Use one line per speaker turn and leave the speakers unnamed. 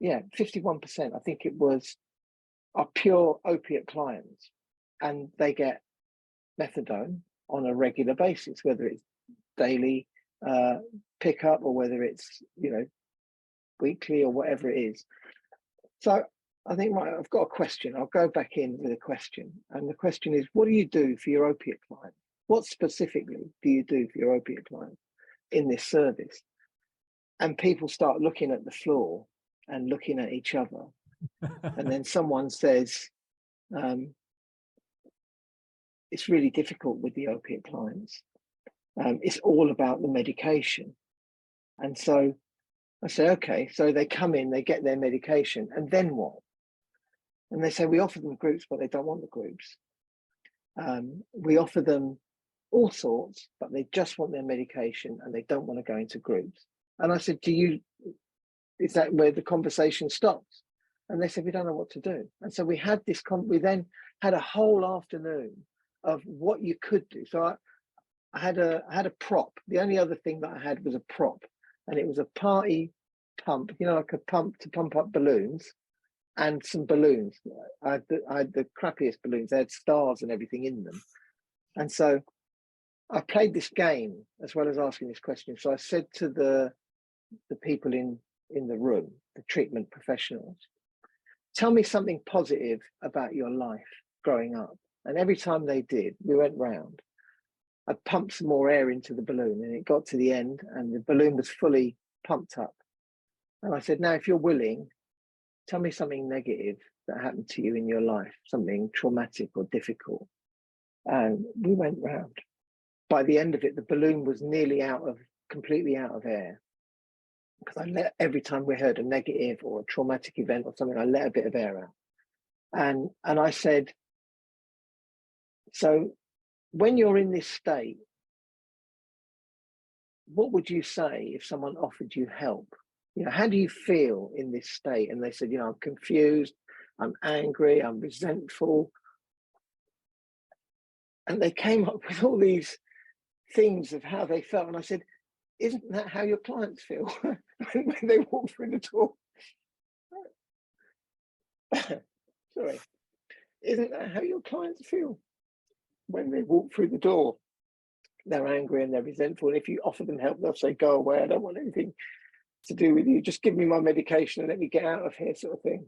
yeah, 51%, I think it was, are pure opiate clients, and they get methadone on a regular basis, whether it's daily pickup or whether it's, you know, weekly or whatever it is. So I think, right, I've got a question. I'll go back in with a question. And the question is, what do you do for your opiate client? What specifically do you do for your opiate client in this service? And people start looking at the floor and looking at each other. And then someone says, it's really difficult with the opiate clients. It's all about the medication. And so I say, okay, so they come in, they get their medication, and then what? And they say, we offer them groups, but they don't want the groups. We offer them all sorts, but they just want their medication and they don't want to go into groups. And I said, is that where the conversation stops? And they said, we don't know what to do. And so we had this, we then had a whole afternoon of what you could do. So I had a prop. The only other thing that I had was a prop, and it was a party pump, you know, like a pump to pump up balloons, and some balloons. I had the crappiest balloons. They had stars and everything in them. And so I played this game as well as asking this question. So I said to the people in the room, the treatment professionals, tell me something positive about your life growing up. And every time they did, we went round. I pumped some more air into the balloon, and it got to the end and the balloon was fully pumped up. And I said, now, if you're willing, tell me something negative that happened to you in your life, something traumatic or difficult. And we went round. By the end of it, the balloon was nearly completely out of air. Because every time we heard a negative or a traumatic event or something, I let a bit of air out. And I said, so when you're in this state, what would you say if someone offered you help? You know, how do you feel in this state? And they said, you know, I'm confused, I'm angry, I'm resentful. And they came up with all these things of how they felt. And I said, isn't that how your clients feel when they walk through the door? Sorry. Isn't that how your clients feel when they walk through the door? They're angry and they're resentful. And if you offer them help, they'll say, go away. I don't want anything to do with you. Just give me my medication and let me get out of here, sort of thing.